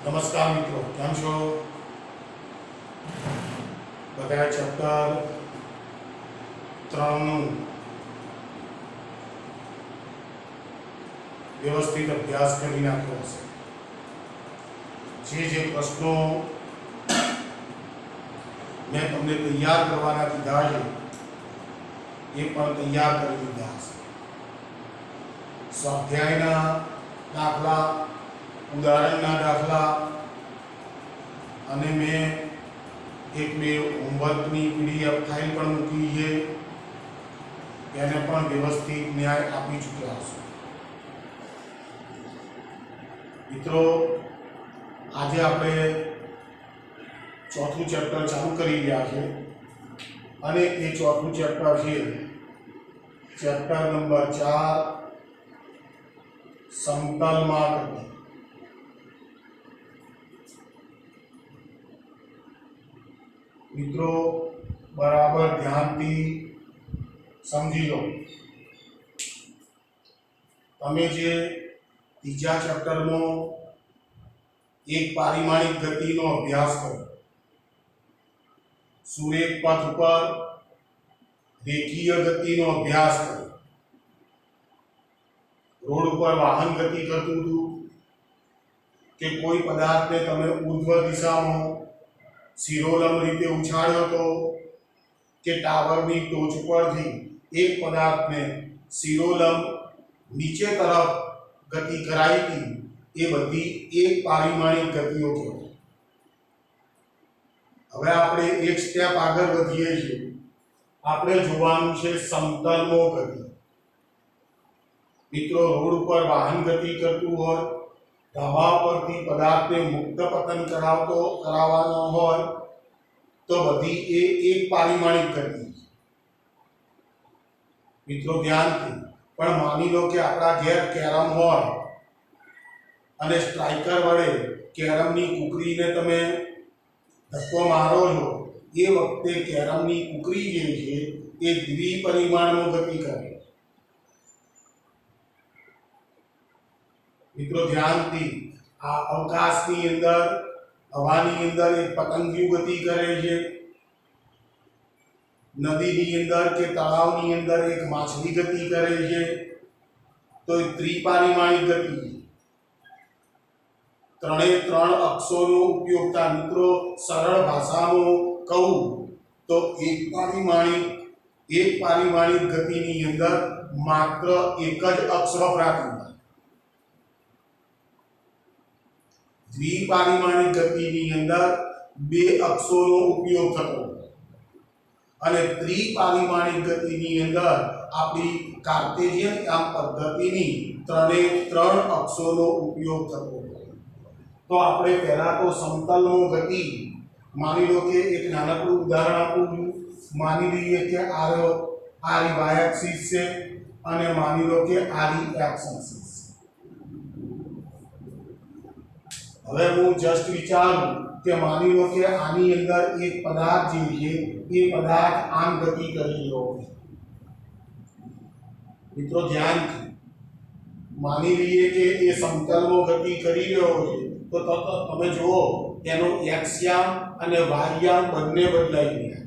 नमस्कार मित्रों, केम छो? बधाए चैप्टर 3 નું વ્યવસ્થિત અભ્યાસ કરી નાખ્યો હશે। જે પ્રશ્નો મેં તમને તૈયાર કરવાના કીધા છે એ પણ તૈયાર કરી દીધા હશે। સ્વાધ્યાયના દાખલા, ઉદાહરણના દાખલા અને મેં एक બે હોમવર્કની પીડીએફ ફાઇલ પણ મૂકી છે, એને પણ વ્યવસ્થિત ન્યાય આપી ચૂક્યા હશો। મિત્રો, આજે આપણે ચોથું ચેપ્ટર ચાલુ કરી રહ્યા છે અને એ ચોથું ચેપ્ટર છે ચેપ્ટર નંબર 4 સમતલમાં ગતિ। मित्रों, बराबर ध्यान थी समझी लो। तमे जे तीजा चैप्टर में एक पारिमाणिक गति नो अभ्यास करो, सुरेख पथ पर रेखीय गति नो अभ्यास करो, रोड पर वाहन गति करतुं हतुं के कोई पदार्थ ने तमे ऊर्ध्व दिशा में शिरोलंब रीते उछाळ्यो तो के टावरनी टोच परथी एक पदार्थ ने शिरोलंब नीचे तरफ गति कराई थी, ये बधी एक पारिमाणिक गतिओ कहेवाय। हवे आपणे एक स्टेप आगळ वधीए छीए। आपणे जोवानुं छे समतलमो गति। मित्रों, रोड पर वाहन गति करतुं होय, ढाबा परथी पदार्थने मुक्त पतन करावવાનો હોય तो बधी ए एक पारिमाणिक गति। मित्रों, ध्यानथी पण मानी लो के आपणा घेर केरम होय अने स्ट्राइकर वडे केरमनी कूकरीने तमे धक्को मारो छो, ए वखते केरमनी कूकरी जे छे ए द्विपरिमाणમાં गति करे। मित्रों, ध्यान थी आ अवकाशनी अंदर हवानी अंदर एक पतंगिયું गति करे छे, नदीनी अंदर के तळावनी अंदर एक माछली गति करे छे, तो त्रिपारिमाणिक गति। त्रणेय त्रण अक्षोनो उपयोगता मित्रों सरल भाषामां कहूं तो एक पारिमाणिक गतिनी अंदर मात्र एक ज अक्ष वपराતું। द्विपारिमाणिक गतिनी अंदर बे अक्षोनो उपयोग थतो अने त्रिपारिमाणिक गतिनी अंदर आपणी कार्टेशियन याम पद्धतिनी त्रणेय त्रण अक्षोनो उपयोग थतो। तो आपणे पहेला तो समतलनो गति मानी लो के एक नानकड़ुं उदाहरण आपूं छुं। मानी लईए के आ वाय एक्सिस छे अने मानी लो के आ एक्स एक्सिस। હવે હું જસ્ટ વિચારું કે માની લો કે આની અંદર એક પદાર્થ જે છે એ પદાર્થ આમ ગતિ કરી રહ્યો છે। મિત્રો, ધ્યાનથી માની લઈએ કે એ સમતલમાં ગતિ કરી રહ્યો છે તો તમે જુઓ એનો x યામ અને y યામ બંને બદલાઈ ગયા।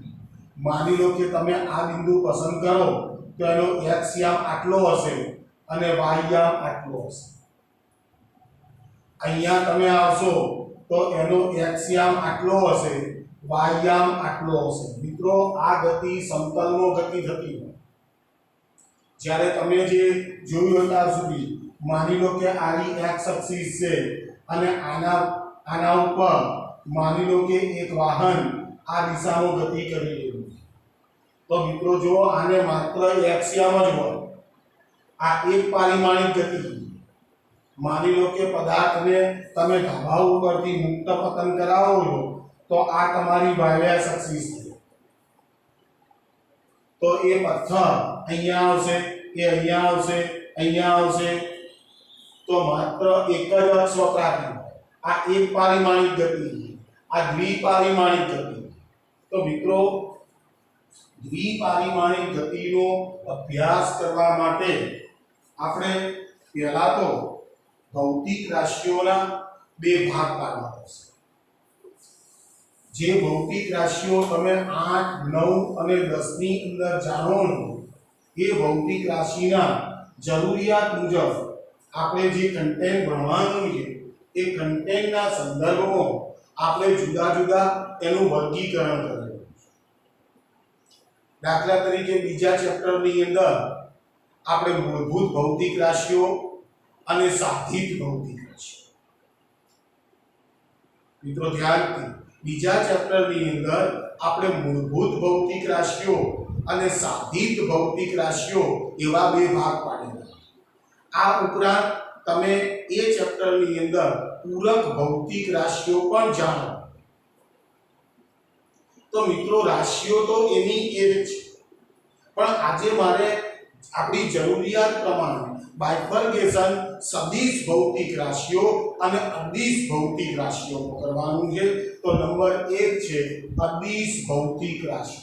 માની લો કે તમે આ બિંદુ પસંદ કરો તો એનો x યામ આટલો હશે અને y યામ આટલો હશે। અહીંયા તમે આવશો તો એનો x યામ આટલો હશે, y યામ આટલો હશે। મિત્રો, આ ગતિ સમતલનો ગતિ થતી હોય। જ્યારે તમે જે જોયું હતા સુધી માની લો કે આની x અક્ષિસ છે અને આના ઉપર માની લો કે એક વાહન આ દિશામાં ગતિ કરી રહ્યું છે, તો મિત્રો જો આને માત્ર x યામ જ હોય, આ એક પારિમાણિક ગતિ। मानी लो के पदार्थ ने तमे ढाबा उपरथी मुक्त पतन करावो छो तो आ तमारी वायव्यास एक्सिस छे। तो ए पत्थर अहींया आवशे, ए अहींया आवशे, अहींया आवशे, तो मात्र एक ज अक्ष वपराती होय। आ एक पारिमाणिक गति छे, आ द्विपारिमाणिक गति। तो मित्रों, द्विपारिमाणिक गतिनो अभ्यास करवा माटे आपणे पहेला तो भौतिक राशिओना બે ભાગ પાડવા પડશે। જે ભૌતિક રાશિઓ તમે 8, 9 અને 10 ની અંદર જાણો છો એ ભૌતિક રાશિના જરૂરિયાત મુજબ આપણે જે કન્ટેન્ટ ભણવાનું છે એ કન્ટેન્ટના સંદર્ભમાં આપણે જુદા જુદા એનું વર્ગીકરણ કરેલું છે। દાખલા તરીકે બીજા ચેપ્ટરની અંદર આપણે મૂળભૂત ભૌતિક રાશિઓ અને સાધિત ભૌતિક રાશિઓ, મિત્રો ધ્યાનથી બીજા ચેપ્ટરની અંદર આપણે મૂળભૂત ભૌતિક રાશિઓ અને સાધિત ભૌતિક રાશિઓ એવા બે ભાગ પાડેલા। આ ઉપરાંત તમે એ ચેપ્ટરની અંદર પૂરક ભૌતિક રાશિઓ પણ જાણો। તો મિત્રો રાશિઓ તો એની એક છે, પણ આજે મારે આપણી જરૂરિયાત પ્રમાણે બાયફર્ગેશન સદિશ ભૌતિક રાશિઓ અને અદિશ ભૌતિક રાશિઓ કરવાનું છે। તો નંબર 1 છે અદિશ ભૌતિક રાશિ।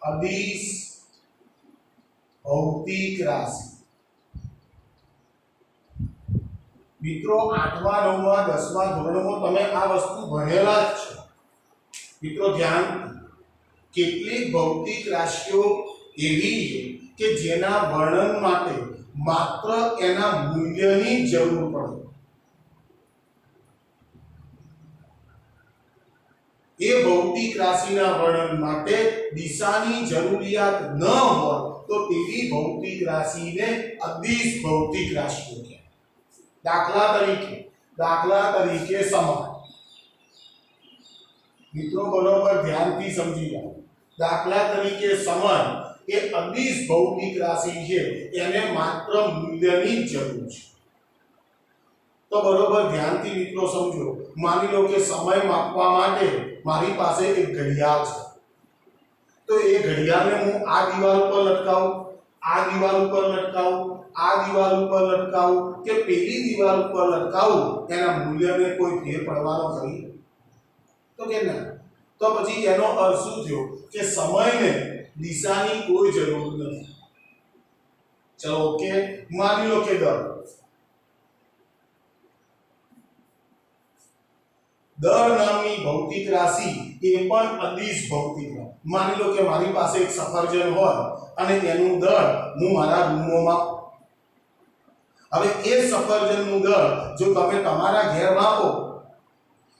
અદિશ ભૌતિક રાશિ મિત્રો 8મા 9મા 10મા ધોરણમાં તમે આ વસ્તુ ભણેલા જ છો। મિત્રો ધ્યાન, કેટલીક ભૌતિક રાશિઓ એવી છે કે જેના વર્ણન માટે માત્ર એના મૂલ્યની જરૂર પડે। એ ભૌતિક રાશિના વર્ણન માટે દિશાની જરૂરિયાત ન હોય તો તેવી ભૌતિક રાશિને અદિશ ભૌતિક રાશિઓ કહેવાય। દાખલા તરીકે સમય। મિત્રો બરોબર ધ્યાનથી સમજી જાઓ। દાખલા તરીકે સમય એ અદિશ ભૌતિક રાશિ છે, એને માત્ર મૂલ્યની જ જરૂર છે। તો બરોબર ધ્યાનથી મિત્રો સમજો। માની લો કે સમય માપવા માટે મારી પાસે એક ઘડિયાળ છે, તો એ ઘડિયાળને હું આ દિવાલ ઉપર લટકાવું, આ દિવાલ ઉપર લટકાવું, આ દિવાલ ઉપર લટકાવું કે પેલી દિવાલ ઉપર લટકાવું, એના મૂલ્યને કોઈ ફેર પડવાનો ખરી? તો કે ના। તો પછી એનો અર્થ શું થયો કે સમયને દિશાની કોઈ જરૂર નથી। ચલો ઓકે, માની લો કે દળ નામની ભૌતિક રાશિ એ પણ અદિશ ભૌતિક રાશિ। માની લો કે મારી પાસે એક સફરજન હોય અને એનું દળ હું મારા રૂમમાં, હવે એ સફરજનનું દળ જો તમે તમારા ઘેર માપો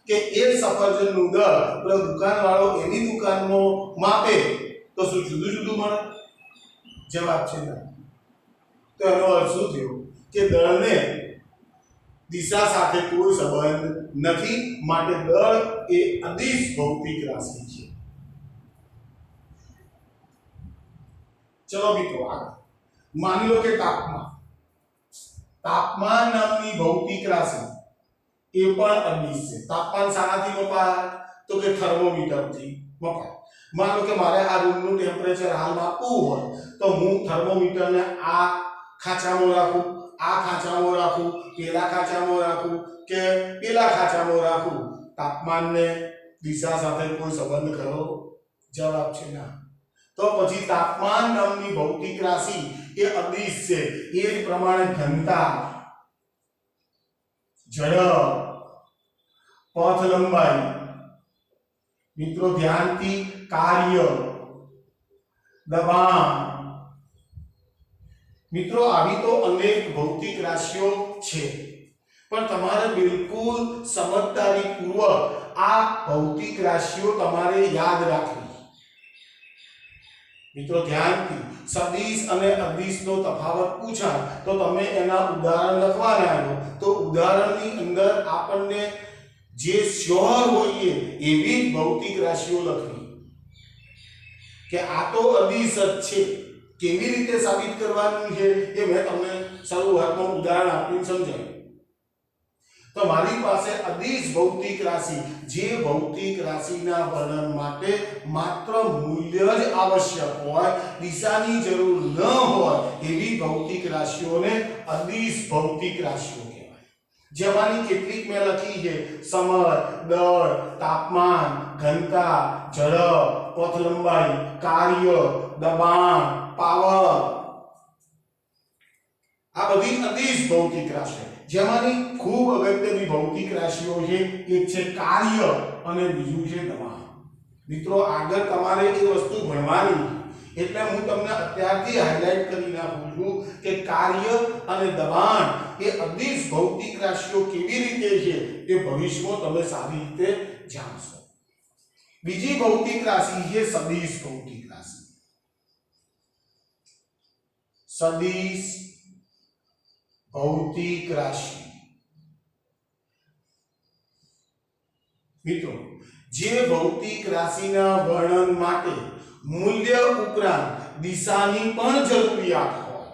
કે એ સફરજનનું દળ પેલો દુકાનવાળો એની દુકાનમાં માપે તો શું જુદું જુદું મળે? જવાબ છે ના। તો એનો અર્થ શું થયો કે દળને દિશા સાથે કોઈ સંબંધ નથી, માટે દળ એ અદિશ ભૌતિક રાશિ છે। ચલો મિત્રો આગળ માની લો કે તાપમાન નામની ભૌતિક રાશિ એ પણ અદિશ છે। તાપમાન શાનાથી મપાય? તો કે થર્મોમીટરથી મપાય। માનો કે મારે આ રૂમનું ટેમ્પરેચર હાલ માપવું હોય તો હું થર્મોમીટરને આ ખાંચામાં રાખું, આ ખાંચામાં રાખું, પેલા ખાંચામાં રાખું કે પેલા ખાંચામાં રાખું, તાપમાનને દિશા સાથે કોઈ સંબંધ ખરો? જવાબ છે ના। તો પછી તાપમાન નામની ભૌતિક રાશિ એ અદિશ છે। એ જ પ્રમાણે ઘનતા, ઝડપ, પથ લંબાઈ, મિત્રો ધ્યાનથી કાર્ય, દબાણ, મિત્રો આવી તો અનેક ભૌતિક રાશિઓ છે, પણ તમારે બિલકુલ સમજદારીપૂર્વક આ ભૌતિક રાશિઓ તમારે યાદ રાખવી। મિત્રો ધ્યાનથી સદિશ અને અદિશનો તફાવત પૂછાય તો તમે એના ઉદાહરણ લખવાના છો, તો ઉદાહરણની અંદર આપણને જે શ્યોર હોઈએ એવી જ ભૌતિક રાશિઓ લખવી કે આ તો અદિશ જ છે। કેવી રીતે સાબિત કરવાનું છે એ મેં તમને શરૂઆતમાં ઉદાહરણ આપીને સમજાવ્યું। તો મારી પાસે અદિશ ભૌતિક રાશિ, જે ભૌતિક રાશિના વર્ણન માટે માત્ર મૂલ્ય જ આવશ્યક હોય, દિશાની જરૂર ન હોય એવી ભૌતિક રાશિઓને અદિશ ભૌતિક રાશિઓ કહેવાય। જેમાંની કેટલીક મેં લખી છે: સમય, દળ, તાપમાન, ઘનતા, ઝડપ, પથ લંબાઈ, કાર્ય, દબાણ, પાવર। આ બધી અદિશ ભૌતિક રાશિ। જેમાંની ખૂબ અગત્યની ભૌતિક રાશિઓ છે, એક છે કાર્ય અને બીજું છે દબાણ. મિત્રો આગળ તમારે એ વસ્તુ ભણવાની, એટલે હું તમને અત્યારથી હાઇલાઇટ કરી નાખું છું કે કાર્ય અને દબાણ એ અદિશ ભૌતિક રાશિઓ કેવી રીતે છે એ ભવિષ્યમાં તમે સારી રીતે જાણશો. બીજી ભૌતિક રાશિ છે સદિશ ભૌતિક રાશિ. સદિશ ભૌતિક રાશિ મિત્રો જે ભૌતિક રાશિના વર્ણન માટે મૂલ્ય ઉપરાંત દિશાની પણ જરૂરિયાત હોય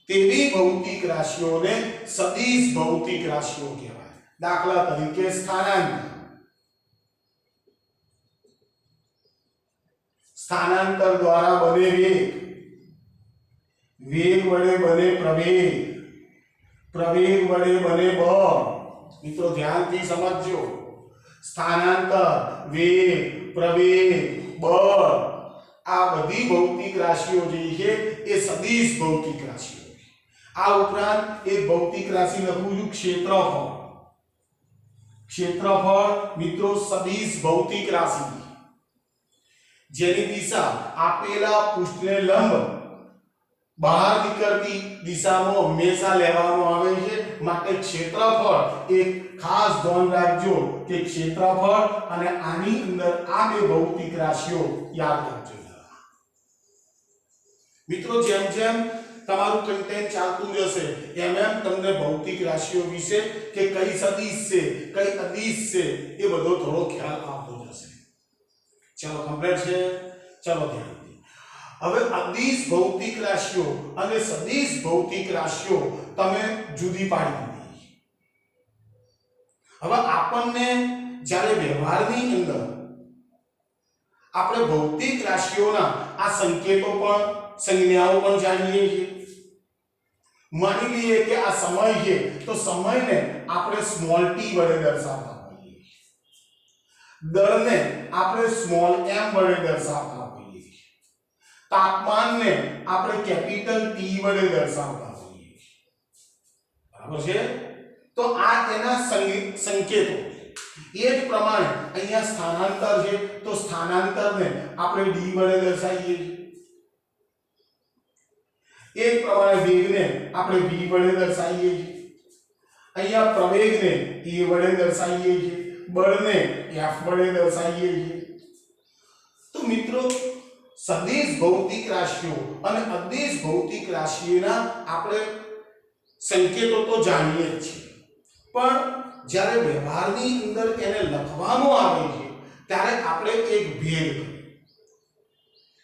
તેવી ભૌતિક રાશિઓને સદિશ ભૌતિક રાશિઓ કહેવાય. દાખલા તરીકે સ્થાનાંતર. સ્થાનાંતર દ્વારા બને વેગ, વેગ વડે બને પ્રવેગ, પ્રવેગ વડે બને બળ. મિત્રો ધ્યાનથી સમજજો. સ્થાનાંતર, વેગ, પ્રવેગ, બળ આ બધી ભૌતિક રાશિઓ જે છે એ સદિશ ભૌતિક રાશિઓ છે. આ ઉપરાંત એક ભૌતિક રાશિ લખું છું ક્ષેત્રફળ. ક્ષેત્રફળ મિત્રો સદિશ ભૌતિક રાશિ જેની દિશા આપેલા પૃષ્ઠને લંબ બહાર નીકળતી દિશામાં હંમેશા લેવામાં આવે છે. માટે ક્ષેત્રફળ એક ખાસ ધ્યાન રાખજો કે ક્ષેત્રફળ અને આની અંદર આ બે ભૌતિક રાશિઓ યાદ રાખજો. મિત્રો જેમ જેમ તમારું કન્ટેન્ટ ચાલતું જશે એમ એમ તમને ભૌતિક રાશિઓ વિશે કે કઈ સદિશ છે કઈ અદિશ છે એ બધો થોડો ખ્યાલ આવતો જશે. ચલો કમ્પ્લીટ છે. ચલો ધ્યાનથી હવે અદિશ ભૌતિક રાશિઓ અને સદિશ ભૌતિક રાશિઓ તમે જુદી પાડી દીધી. હવે આપણને જ્યારે વ્યવહારની અંદર આપણે ભૌતિક રાશિઓના આ સંકેતો પણ સંજ્ઞાઓ પણ જાણીએ છીએ. માની લઈએ કે આ સમય છે તો સમયને આપણે સ્મોલ ટી વડે દર્શાવતા હોઈએ છીએ. દળને આપણે સ્મોલ એમ વડે દર્શાવતા હોઈએ છીએ. તાપમાનને આપણે કેપિટલ ટી વડે દર્શાવતા હોઈએ છીએ. બરાબર છે? તો આ તેના સંકેતો. એ જ પ્રમાણે અહીંયા સ્થાનાંતર છે તો સ્થાનાંતરને આપણે ડી વડે દર્શાવીએ છીએ. એ જ પ્રમાણે વેગને આપણે v વડે દર્શાવીએ છીએ. અહીંયા પ્રવેગને e વડે દર્શાવીએ છીએ. બળને f વડે દર્શાવીએ છીએ. તો મિત્રો સદિશ ભૌતિક રાશિઓ અને અદિશ ભૌતિક રાશિઓના આપણે સંકેતો તો જાણીએ જ છીએ, પણ જ્યારે વ્યવહારની અંદર એને લખવાનું આવે છે ત્યારે આપણે એક ભેદ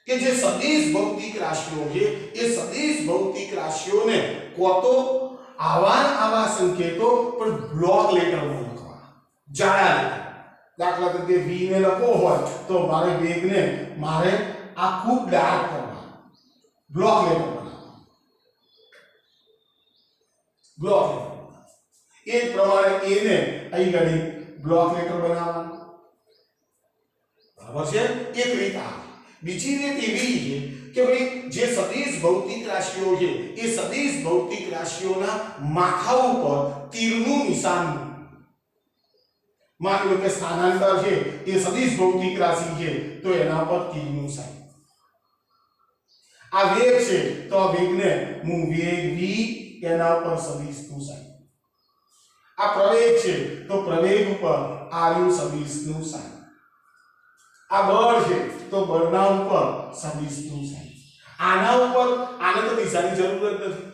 કે જે સદિશ ભૌતિક રાશિઓ છે એ સદિશ ભૌતિક રાશિઓને કો તો આવા સંકેતો પણ બ્લોક લેટરમાં લખવા, જાડા લેટર. દાખલા તરીકે v ને લખવો હોય તો મારે વેગને મારે આ ખૂબ ડાર્ક કરવા, બ્લોક લેટર બનાવવા, બ્લોક લેટર. એ જ પ્રમાણે એને અહીં ઘડી બ્લોક લેટર બનાવવાનું. બરાબર છે? એક રીત આ. બીજી રીત એવી છે કે ભાઈ જે સદિશ ભૌતિક રાશિઓ છે એ સદિશ ભૌતિક રાશિઓના માથા ઉપર તીરનું નિશાન. માની લો કે સ્થાનાંતર છે એ સદિશ ભૌતિક રાશિ છે તો એના પર તીરનું સાઇન. આ વેગ છે તો આ વેગને હું વેગ v એના ઉપર સદિશનું સાઇન. આ પ્રવેગ છે તો પ્રવેગ ઉપર આર્યું સદિશનું સાઇન. આ બળ છે તો બળના ઉપર સદિશનું સાઇન. આના ઉપર આને તો દિશાની જરૂર જ નથી.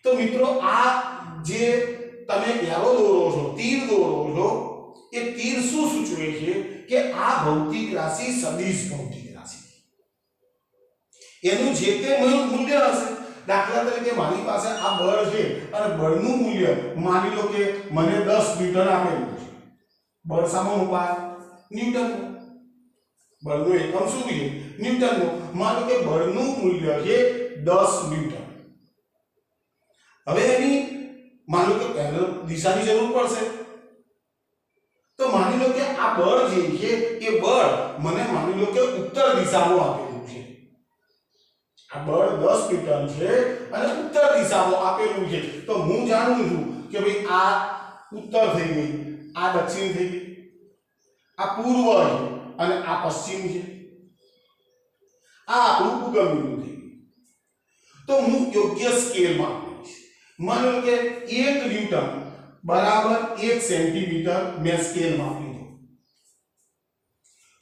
તો મિત્રો આ જે તમે એરો દોરો છો, તીર દોરો છો, એ તીર શું સૂચવે છે કે આ ભૌતિક રાશિ સદિશ ભૌતિક રાશિ. એનું જે તે મૂલ્ય હશે. દાખલા તરીકે મારી પાસે આ બળ છે અને બળનું મૂલ્ય માની લો કે મને 10 ન્યૂટન આપેલું છે. બળ સામે મુકાય ન્યૂટન. બળનો એકમ શું છે? ન્યૂટનનો. માનો કે બળનું મૂલ્ય છે 10 ન્યૂટન. હવે એની માનો કે પહેલો દિશાની જરૂર પડશે તો માની લો કે આ બળ જે છે એ બળ મને માની લો કે ઉત્તર દિશામાં આપેલું છે. આ બળ 10 ન્યૂટન છે અને ઉત્તર દિશામાં આપેલું છે, તો હું જાણું છું કે ભાઈ આ ઉત્તર થઈ ગઈ, આ દક્ષિણ થઈ ગઈ, આ પૂર્વ છે અને આ પશ્ચિમ છે, આ આપણું ઉગમ બિંદુ થઈ ગયું. તો હું યોગ્ય સ્કેલમાં આપીશ. માનો કે 1 ન્યૂટન બરાબર 1 સેન્ટીમીટર મેં સ્કેલમાં આપી દીધું.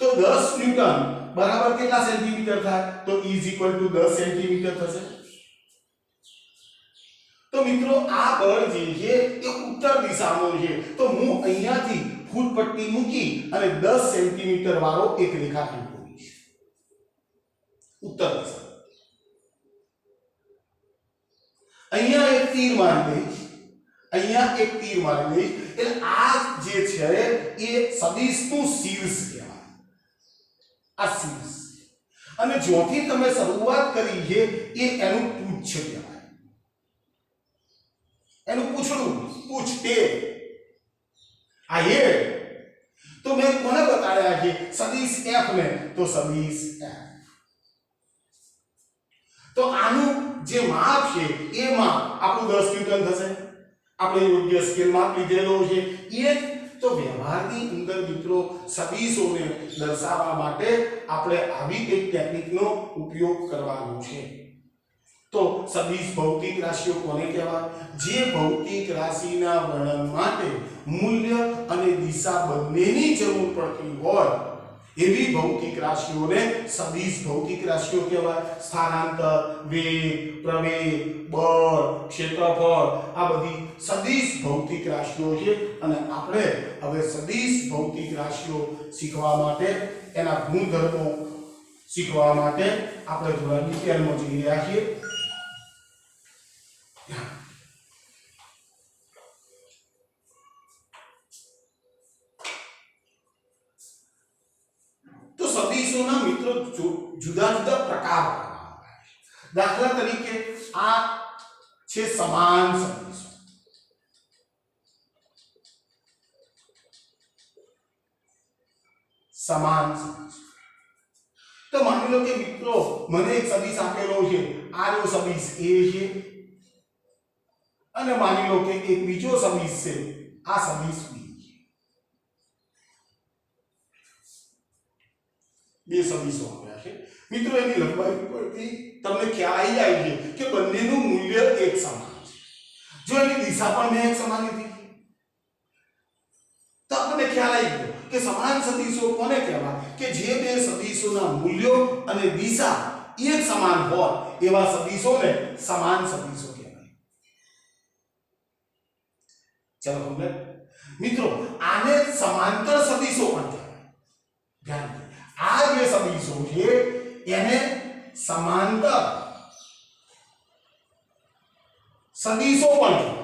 તો 10 ન્યૂટન બરાબર કેટલા સેન્ટીમીટર થાય? તો = 10 સેન્ટીમીટર થશે. તો મિત્રો આ બળ જે છે એ ઉત્તર દિશામાં છે, તો હું અહીંયાથી ફૂટપટ્ટી મૂકી અને 10 સેન્ટીમીટર વાળો એક રેખાખંડ દોરીશ ઉત્તર દિશા. અહીંયા એક તીર મારી દઈશ, અહીંયા એક તીર મારી દઈશ, એટલે આ જે છે એ સદિશનું શીર્ષ કહેવાય. આ શીર્ષ અને જ્યાંથી તમે શરૂઆત કરી છે એ એનું પૂછ કહેવાય, એનું પૂછડું, પૂછ ટેલ. આ હેડ તો મેં કોને બતાડ્યા છે? સદિશ f ને. તો સદિશ f, તો આનું જે માપ છે એ માપ આપણું 10 ન્યૂટન થશે. આપણે યોગ્ય સ્કેલ માપ લીધેલો છે એ. તો વ્યવહારની અંદર મિત્રો સદિશોને દર્શાવવા માટે આપણે આવી એક ટેકનિકનો ઉપયોગ કરવાનો છે. તો સદિશ ભૌતિક રાશિઓ કોને કહેવાય? જે ભૌતિક રાશિના વર્ણન માટે મૂલ્ય અને દિશા બંનેની જરૂર પડતી હોય એવી ભૌતિક રાશિઓને સદિશ ભૌતિક રાશિઓ કહેવાય. સ્થાનાંતર, વેગ, પ્રવેગ, બળ, ક્ષેત્રફળ આ બધી સદિશ ભૌતિક રાશિઓ છે. અને આપણે હવે સદિશ ભૌતિક રાશિઓ શીખવા માટે, એના ગુણધર્મો શીખવા માટે આપણે થોડા ડિટેલમાં જઈ રહ્યા છીએ. તો સદિશોના મિત્રો જુદા જુદા પ્રકાર. દાખલા તરીકે આ છે સમાન સદિશો. સમાન સદિશો તો માની લો કે મિત્રો મને એક સદિશ આપેલો છે, આ જો સદિશ a છે, અને માની લો કે એક બીજો સદિશ છે, આ સદિશ b. બે સદિશો આપ્યા છે મિત્રો. એની લંબાઈ પરથી તમને ખ્યાલ આવી જાય છે કે બંનેનું મૂલ્ય એક સમાન છે. જો એની દિશા પણ મેં એક સમાન લીધી તો આપણને ખ્યાલ આવી ગયો કે સમાન સદિશો કોને કહેવાય? કે જે બે સદિશોના મૂલ્યો અને દિશા એક સમાન હોય એવા સદિશોને સમાન સદિશો કહેવાય. ચલો સમજે મિત્રો. આને સમાંતર સદિશો પણ કહેવાય. ધ્યાન દો, આ જે સદિશો છે એને સમાંતર સદિશો પણ કહેવાય.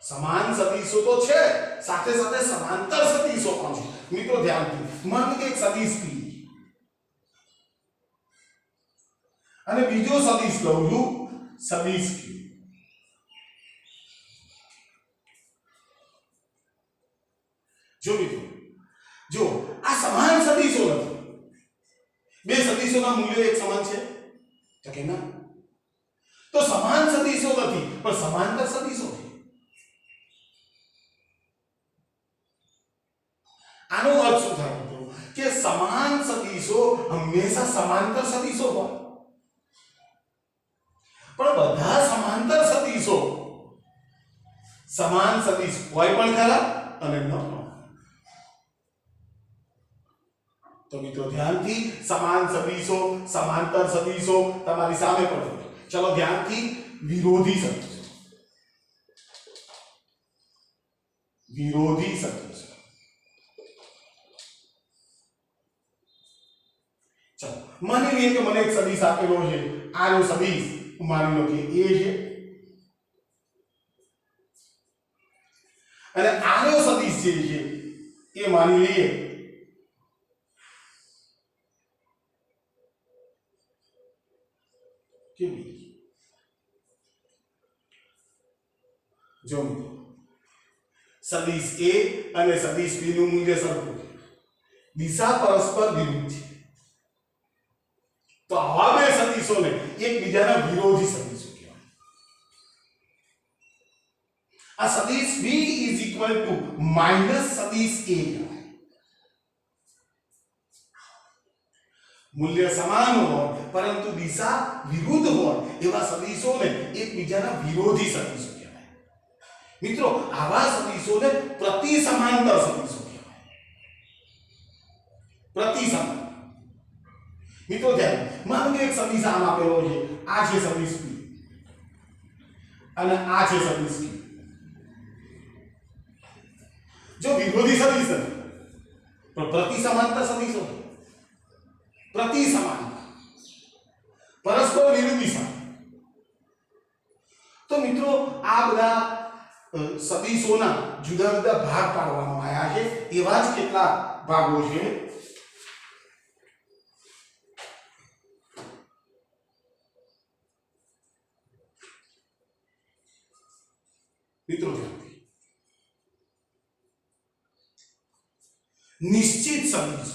સમાન સદિશો તો છે, સાથે સાથે સમાંતર સદિશો પણ છે. મિત્રો ધ્યાનથી માનો કે એક સદિશ p અને બીજો સદિશ લઉં છું સદિશ q. જો મિત્રો, જો આ સમાન સદિશો નથી. બે સદિશોના મૂલ્યો એક સમાન છે તો કે ના. તો સમાન સદિશો નથી પણ સમાંતર સદિશો છે. આનો અર્થ શું થાય મિત્રો? કે સમાન સદિશો હંમેશા સમાંતર સદિશો હોય, પણ બધા સમાંતર સદિશો સમાન સદિશ હોય પણ ખરા અને ન હોય. તો મિત્રો ધ્યાનથી સમાન સદિશો, સમાંતર સદિશો તમારી સામે પડે. ચલો ધ્યાનથી વિરોધી સદિશો. વિરોધી સદિશો. ચલો માની લઈએ કે મને એક સદિશ આપેલો છે. આનો સદિશ માની લો કે a છે અને આનો સદિશ જે છે એ માની લઈએ કે b. જો મિત્રો સદિશ a અને સદિશ b નું મૂલ્ય સરખું છે, દિશા પરસ્પર વિરુદ્ધ છે. તો આવા બે સદિશોને એકબીજાના વિરોધી સદિશો કહેવાય. આ સદિશ b માઈનસ સદિશ a કહેવાય. મૂલ્ય સમાન હોય પરંતુ દિશા વિરુદ્ધ હોય એવા સદિશોને એકબીજાના વિરોધી સદિશો કહેવાય. મિત્રો આવા સદિશોને પ્રતિસમાંતર સદિશો કહેવાય. પ્રતિસમાંતર. મિત્રો ધ્યાન, માનો કે એક સદિશ આમ આપેલો છે, આ છે સદિશ p અને આ છે સદિશ q. જો વિરોધી સદિશ નથી પણ પ્રતિસમાંતર સદિશો, પ્રતિસમાંતર, પરસ્પર વિરુદ્ધ દિશા. તો મિત્રો આ બધા સદિશોના જુદા જુદા ભાગ પાડવામાં આવ્યા છે. એવા જ કેટલા ભાગો છે. મિત્રો નિશ્ચિત સદિશ,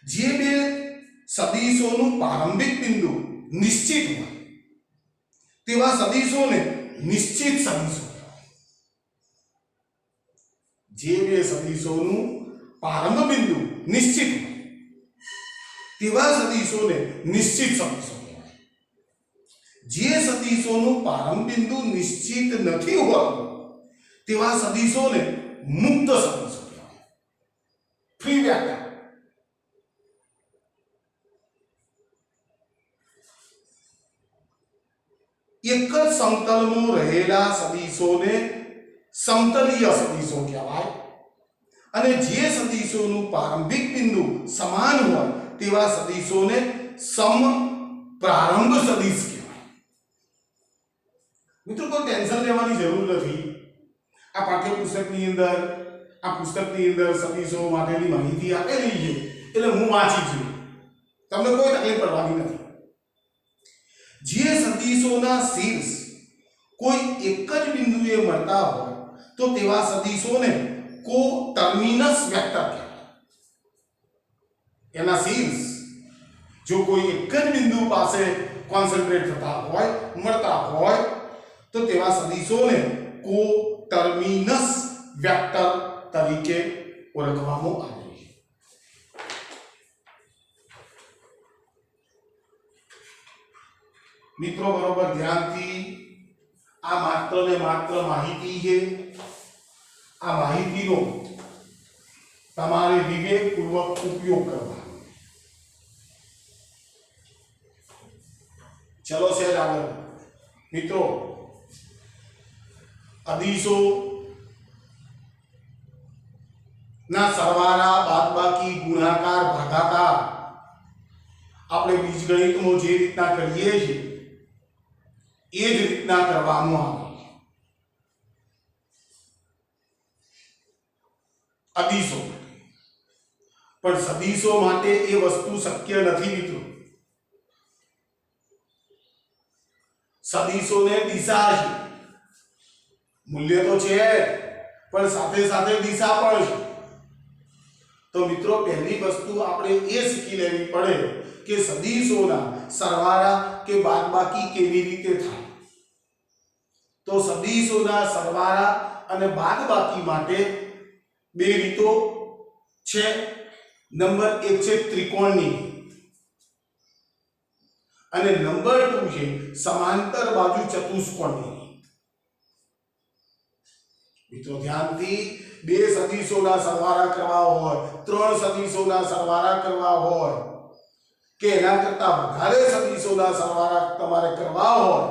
જે બે સદિશોનું પ્રારંભિક બિંદુ નિશ્ચિત હોય તેવા સદિશોને નિશ્ચિત સદિશો કહેવાય. જે બે સદિશોનું પ્રારંભ બિંદુ નિશ્ચિત હોય તેવા સદિશોને નિશ્ચિત સદિશો કહેવાય. જે સદિશોનું પ્રારંભ બિંદુ નિશ્ચિત નથી હોતું તેવા સદિશોને મુક્ત સદિશો કહેવાય. ફ્રી વ્યાખ્યા. એક જ સમતલમાં રહેલા સદિશોને સમતલીય સદિશો કહેવાય અને જે સદિશોનું પ્રારંભિક બિંદુ સમાન હોય તેવા સદિશોને સમપ્રારંભ સદિશ કહેવાય. મિત્રો કોઈ ટેન્શન લેવાની જરૂર નથી. આ પાઠ્યપુસ્તકની અંદર, આ પુસ્તકની અંદર સદિશો માટેની માહિતી આપેલી છે એટલે હું વાંચી છું, તમને કોઈ તકલીફ પડવાની નથી. જે સદિશોના શીર્ષ કોઈ એક જ બિંદુએ મળતા હોય તો તેવા સદિશોને કોટર્મિનસ વેક્ટર કહેવાય. એના શીર્ષ જો કોઈ એક જ બિંદુ પાસે કોન્સન્ટ્રેટ થતા હોય, મળતા હોય તો તેવા સદિશોને કોટર્મિનસ વેક્ટર તરીકે ઓળખવામાં આવે છે. મિત્રો બરોબર ધ્યાનથી, આ માત્ર ને માત્ર માહિતી છે. આ માહિતીનો તમારે વિવેકપૂર્વક ઉપયોગ કરવાનો. ચલો સહેજ આગળ. મિત્રો અદિશો ના સરવાળા, બાદબાકી, ગુણાકાર, ભાગાકાર આપણે બીજગણિતમાં જે રીતના કરીએ છીએ એ જ રીતના કરવાનું આવે છે. અદિશો પણ સદિશો માટે એ વસ્તુ શક્ય નથી મિત્રો. સદિશોને દિશા છે, મૂલ્ય તો છે પણ સાથે સાથે દિશા પણ છે. તો મિત્રો પહેલી વસ્તુ આપણે એ શીખી લેવી પડે કે સદિશોના સરવાળા કે બાદબાકી કેવી રીતે થાય. તો સદિશોના સરવાળા અને બાદબાકી માટે બે રીતો છે. નંબર 1 છે ત્રિકોણની અને નંબર 2 છે સમાંતર બાજુ ચતુષ્કોણની. મિત્રો ધ્યાનથી, બે સદિશોના સરવાળા કરવા હોય, ત્રણ સદિશોના સરવાળા કરવા હોય કે એના કરતા વધારે સદિશોના સરવાળા તમારે કરવા હોય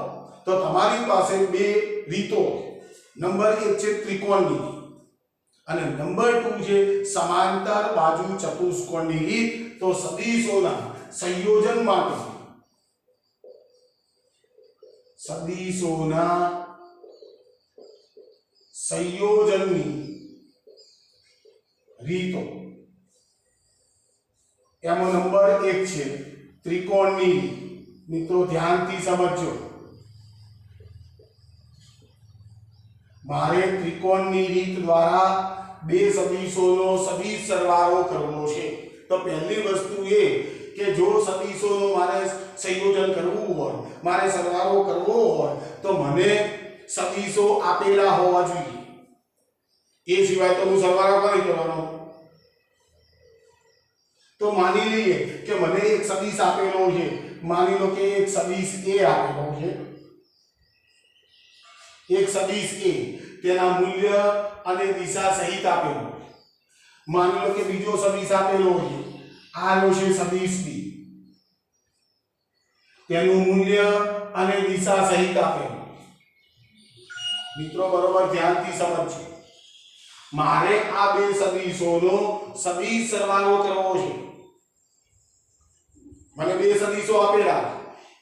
તો તમારી પાસે બે રીતો. નંબર 1 છે ત્રિકોણની અને નંબર 2 છે સમાંતર બાજુ ચતુષ્કોણની રીત. તો સદિશોના સંયોજન માટે સદિશોના સંયોજનની રીતો એમાં નંબર 1 છે ત્રિકોણની. મિત્રો ધ્યાનથી સમજજો. મારે ત્રિકોણની રીત દ્વારા બે સદિશોનો સદિશ સરવાળો કરવો છે. તો પહેલી વસ્તુ એ કે જો સદિશોનો મારે સંયોજન કરવું હોય, મારે સરવાળો કરવો હોય તો મને સદિશો આપેલા હોવા જોઈએ, એ સિવાય તો હું સરવાળો કરી કરવાનો. તો માની લઈએ કે મને એક સદિશ આપેલો છે, માની લો કે એક સદિશ a આપેલો છે, એક સદિશ a તેના મૂલ્ય અને દિશા સહિત આપેલો. માની લો કે બીજો સદિશ આપેલો છે, આ લો છે સદિશ b, તેનું મૂલ્ય અને દિશા સહિત આપેલું. મિત્રો બરોબર ધ્યાનથી સમજજો. મારે આ બે સદિશોનો સદિશ સરવાળો કરવો છે. મને બે સદિશો આપેલા,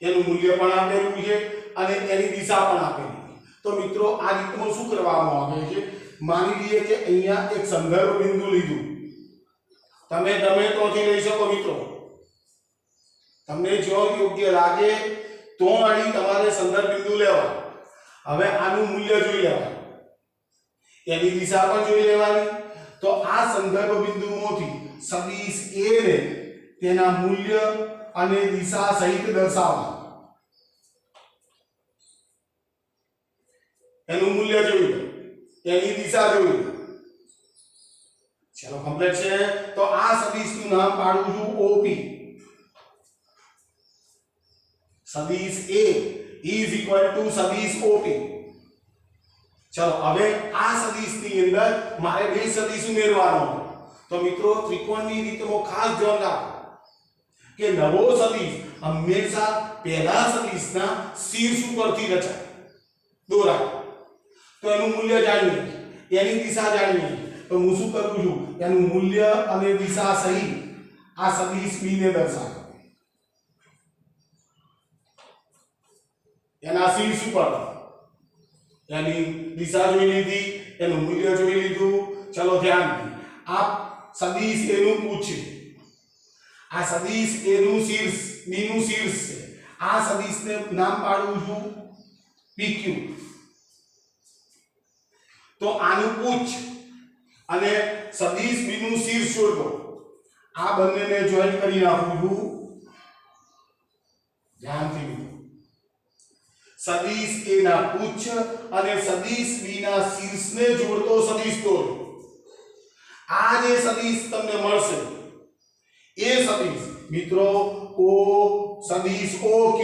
એનું મૂલ્ય પણ આપેલું છે અને એની દિશા પણ આપેલી. તો મિત્રો આ રીતમાં શું કરવામાં આવે છે, માની લઈએ કે અહીંયા એક સંદર્ભ બિંદુ લીધું. તમે તોથી લઈ શકો મિત્રો, તમને જો યોગ્ય લાગે તો આની તમારે સંદર્ભ બિંદુ લેવા. હવે આનું મૂલ્ય જોઈ લેવાનું, એની દિશા પણ જોઈ લેવાની. તો આ સંદર્ભ બિંદુમાંથી સદિશ a ને તેના મૂલ્ય અને દિશા સહિત દર્શાવવા. એનું મૂલ્ય જોઈ લો, એની દિશા જોઈ લો. ચલો કમ્પ્લીટ છે. તો આ સદિશનું નામ પાડું છું OP. સદિશ A is equal to સદિશ OP. ચલો હવે આ સદિશની અંદર મારે બે સદિશ ઉમેરવાનો. તો મિત્રો ત્રિકોણની રીતમાં ખાસ ધ્યાન રાખો કે નવો સદિશ હંમેશા પહેલા સદિશના શીર્ષ ઉપરથી રચાય, દોરાય. તો એનું મૂલ્ય જાણીએ, એની દિશા જાણીએ. તો હું શું કરું છું, એનું મૂલ્ય અને દિશા સહિત આ સદિશ b ને દર્શાવો. એના શીર્ષ ઉપર એની દિશા જોઈ લીધી, એનું મૂલ્ય જોઈ લીધું. ચલો ધ્યાનથી આ સદિશ a નું પૂછ છે, આ સદિશ a નું શીર્ષ b નું શીર્ષ છે. આ સદિશને નામ પાડું છું PQ. તો આનું પૂછ અને સદિશ b નું શીર્ષ શોધો. આ બંનેને જોઈન્ટ કરી નાખું છું. ધ્યાનથી સદિશ a ના પૂછ અને સદિશ b ના શીર્ષને જોડતો સદિશ દોરો. આ જે સદિશ તમને મળશે એ સદિશ મિત્રો O સદિશ OQ,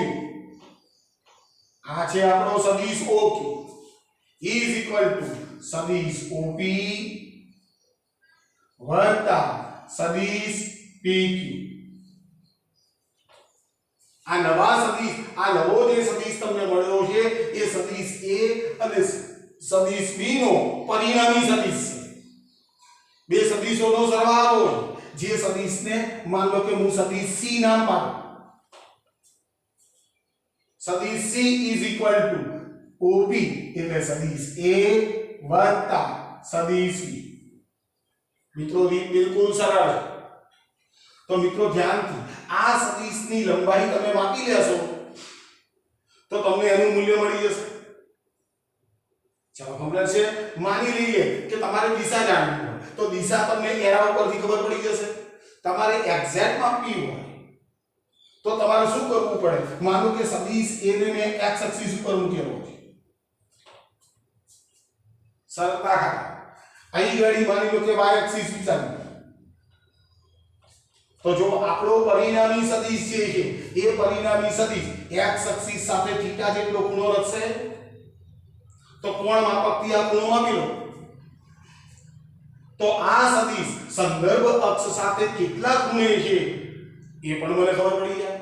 આ છે આપણો સદિશ OQ is equal to સદિશ OP વત્તા સદિશ PQ. આ નવા સદિશ, આ નવો જે સદિશ તમને મળ્યો છે એ સદિશ A અને સદિશ B નો પરિણામી સદિશ છે. બે સદિશોનો સરવાળો, જે સદિશને માન લો કે હું સદિશ C નામ પાડું. સદિશ C is equal to OP એટલે સદિશ A વત્તા સદિશ B. મિત્રો રીત બિલકુલ સરળ છે. તો મિત્રો ધ્યાનથી આ સદિશની લંબાઈ તમે માપી લેશો તો તમને એનું મૂલ્ય મળી જશે. ચાલો કમ્પ્લીટ છે. માની લઈએ કે તમારે દિશા જાણવી હોય તો દિશા તમને એરા ઉપરથી ખબર પડી જશે. તમારે એક્ઝેક્ટ માપવી હોય તો તમારે શું કરવું પડે, માનો કે સદિશ A ને મેં x એક્સિસ ઉપર મૂકેલો છે, સરળતા ખાતર અહીં ઘડી માની લો કે y એક્સિસ વિચારી. તો જો આપણો પરિણામી સદિશ છે એ પરિણામી સદિશ x એક્સિસ સાથે θ જેટલો ખૂણો રચશે. તો કોણ માપકથી આ ખૂણો માપી લો. તો આ સદિશ સંદર્ભ અક્ષ સાથે કેટલા ખૂણે છે એ પણ મને ખબર પડી જાય.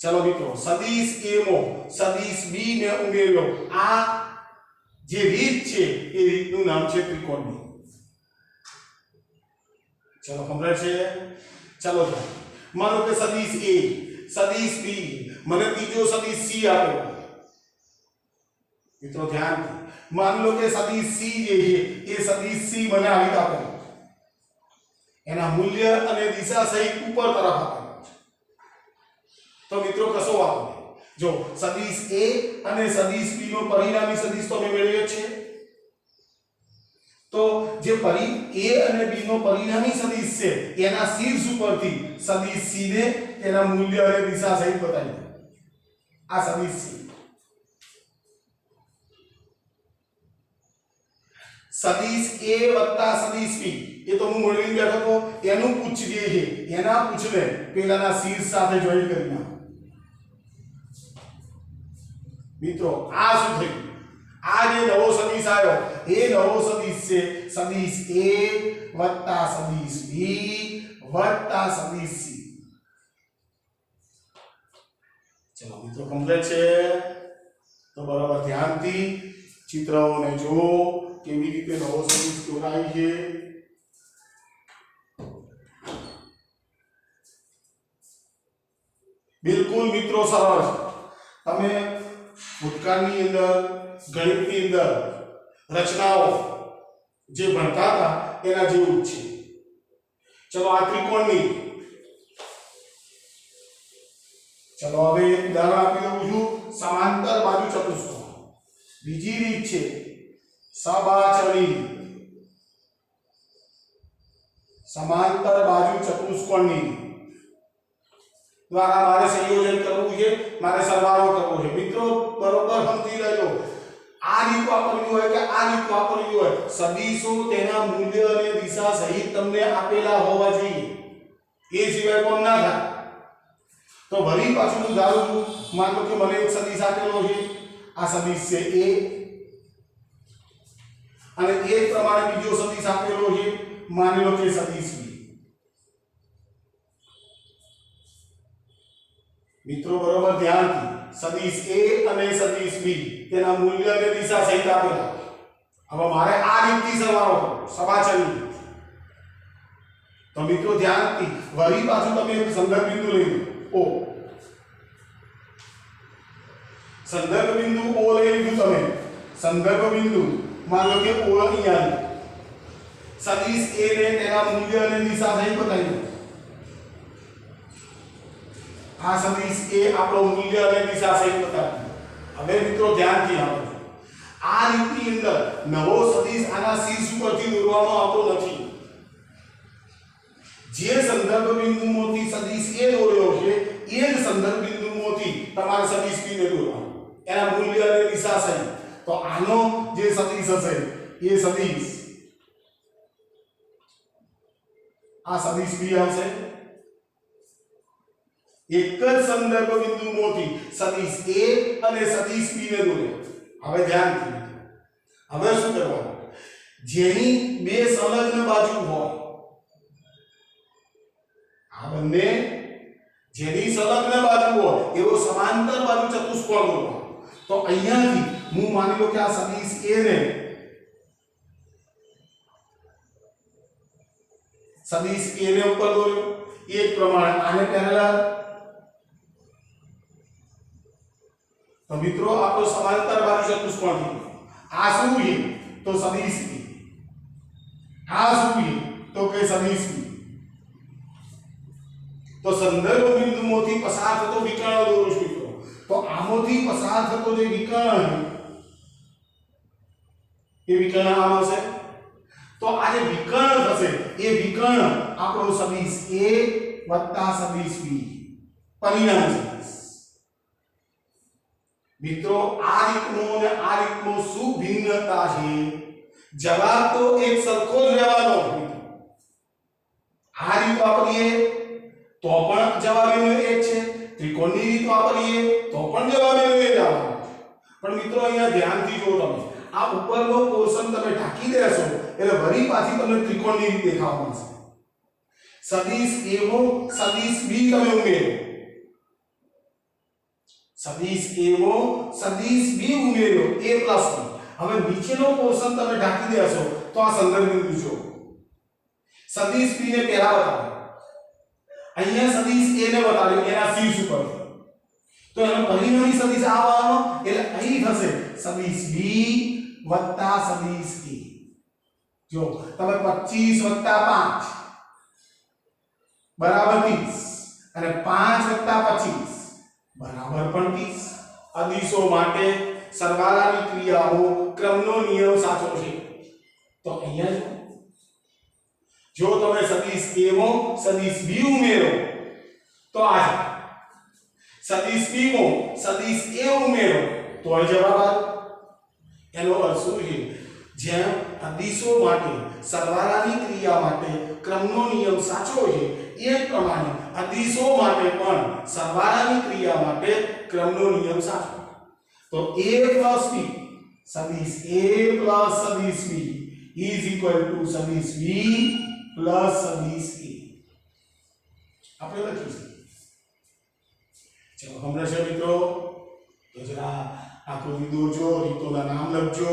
ચલો મિત્રો સદિશ A માં સદિશ B ને ઉમેરો. આ જે રીત છે એ રીતનું નામ છે ત્રિકોણની. ચલો કમ્પ્લીટ છે. ચલો માનો કે સદિશ A, સદિશ B, મને ત્રીજો સદિશ C આપ્યો. મિત્રો ધ્યાનથી માન લો કે સદિશ C જે છે એ સદિશ C મને આવી રીતે આપેલો, એના મૂલ્ય અને દિશા સહિત ઉપર તરફ આપેલો છે. તો મિત્રો કશો વાંધો નહીં. જો સદિશ A અને સદિશ B નો પરિણામી સદિશ તો મેં મેળવ્યો છે. તો જે a અને b નો પરિણામી સદિશ છે એના શીર્ષ ઉપરથી સદિશ c ને તેના મૂલ્ય અને દિશા સહિત બતાવી દો. આ સદિશ c સદિશ a સદિશ b એ તો હું મોડેલિંગ બેઠો તો એનું પૂછ જે છે એના પૂછને પેલાના શીર્ષ સાથે જોઈન કરી નાખો. મિત્રો આ શું થયું? આ જે નવો સદિશ આવ્યો એ નવો સદિશ છે સદિશ a સદિશ b સદિશ c. ચલો મિત્રો કમ્પ્લીટ છે. તો બરાબર ધ્યાનથી ચિત્રોને જુઓ કેવી રીતે નવો સદિશ દોરાય છે. બિલકુલ મિત્રો સરળ છે. તમે ભૂતકાળની અંદર ગણિતની અંદર રચનાઓ જે ભણતા હતા એના જેવું જ છે. ચલો આ ત્રિકોણની ચલો હવે એક ઉદાહરણ આપી દઉં છું. સમાંતર બાજુ ચતુષ્કોણ. બીજી રીત છે સબાચલી. સમાંતર બાજુ ચતુષ્કોણની દ્વારા મારે સંયોજન કરવું છે, મારે સરવાળો કરવો છે. મિત્રો બરોબર સમજી લેજો. આ રીત વાપરવી હોય કે આ રીત વાપરવી હોય, સદિશો તેના મૂલ્ય અને દિશા સહિત તમને આપેલા હોવા જોઈએ. એ સિવાય કોમ ના થાય. તો વળી પાછું હું ધારું છું, માનો કે મને એક સદિશ આપેલો છે, આ સદિશ છે a અને એ જ પ્રમાણે બીજો સદિશ આપેલો છે, માની લો કે સદિશ b. મિત્રો બરોબર ધ્યાનથી સદિશ a અને સદિશ b તેના મૂલ્ય અને દિશા સહિત આપેલા. હવે મારે આ રીતથી સરવાળો કરવો, સબાચલી. તો મિત્રો ધ્યાનથી વળી પાછું તમે એક સંદર્ભ બિંદુ લઈ લો o. સંદર્ભ બિંદુ o લઈ લીધું તમે. સંદર્ભ બિંદુ માનો કે o અહીંયા સદિશ a ને તેના મૂલ્ય અને દિશા સહિત બતાવી દો. આ સદિશ a આપણો મૂલ્ય અને દિશા સહિત બતાવી દો. હવે મિત્રો ધ્યાનથી સાંભળો. આ રીતની અંદર નવો સદિશ આના શીર્ષ ઉપરથી દોરવામાં આવતો નથી. જે સંદર્ભ બિંદુમાંથી સદિશ a દોર્યો છે એ જ સંદર્ભ બિંદુમાંથી તમારે સદિશ b ને દોરવાનો, એના મૂલ્ય અને દિશા સહિત. તો આનો જે સદિશ હશે એ સદિશ આ સદિશ b આવશે. એક જ સંદર્ભ બિંદુમાંથી સદિશ a અને સદિશ b ને દોર્યા. હવે ધ્યાનથી હવે શું કરવાનું? જેની બે સંલગ્ન બાજુ હોય, આ બંને જેની સંલગ્ન બાજુ હોય એવો સમાંતર બાજુ ચતુષ્કોણ દોરવાનો. તો અહીંયાથી હું માની લો કે આ સદિશ a ને સદિશ a ને ઉપર દોર્યો, એ જ પ્રમાણે આને પેરેલલ. તો મિત્રો આપણો સમાંતર બાજુ ચતુષ્કોણ થયો. આ શું છે? તો સદિશ b. આ શું છે? તો કે સદિશ b. તો સંદર્ભ બિંદુમાંથી પસાર થતો વિકર્ણ દોરું છું મિત્રો. તો આમાંથી પસાર થતો જે વિકર્ણ એ વિકર્ણ આમ હશે. તો આ જે વિકર્ણ થશે એ વિકર્ણ આપણો સદિશ a સદિશ b પરિણામ સદિશ. મિત્રો આ રીતનો અને આ રીતનો શું ભિન્નતા છે? જવાબ તો એક સરખો જ રહેવાનો. આ રીત વાપરીએ તો પણ જવાબ એનો એક છે, ત્રિકોણની રીત વાપરીએ તો પણ જવાબ એનો એક આવવાનો છે. પણ મિત્રો અહીંયા ધ્યાનથી જો તમે આ ઉપરનો પોર્શન તમે ઢાંકી દેશો એટલે વળી પાછી તમને ત્રિકોણની રીત દેખાવા મળશે. સદિશ a નો સદિશ b તમે ઉમેરો, સદિશ a નો સદિશ b ઉમેરો a પ્લસ b. હવે નીચેનો પોર્શન તમે ઢાંકી દેશો તો આ સંદર્ભ બિંદુ જો સદિશ b ને પહેલા બતાવો, અહીંયા સદિશ a ને બતાવ્યો એના શીર્ષ ઉપર. તો એનો પરિણામી સદિશ આવવાનો એટલે અહીં થશે સદિશ b સદિશ a. જો તમે 25 5 બરાબર 30 અને 5 25 બરાબર પણ 30. અદિશો માટે સરવાળાની ક્રિયાઓ ક્રમનો નિયમ સાચો છે. તો અહીંયા જો તમે સદિશ a માં સદિશ b ઉમેરો તો આ સદિશ b માં સદિશ a ઉમેરો તો આ જવાબ આવે. એનો અર્થ શું છે? જેમ અદિશો માટે સરવાળાની ક્રિયા માટે ક્રમનો નિયમ સાચો છે એ જ પ્રમાણે અદિશો માટે પણ સરવાળાની ક્રિયા માટે ક્રમનો નિયમ સાચો. તો a + b સદિશ a + સદિશ b = સદિશ b + સદિશ a. આપણે લખીશું. ચલો હમણાં છે મિત્રો તો જરા આકૃતિ દોરજો, રીતોના નામ લખજો.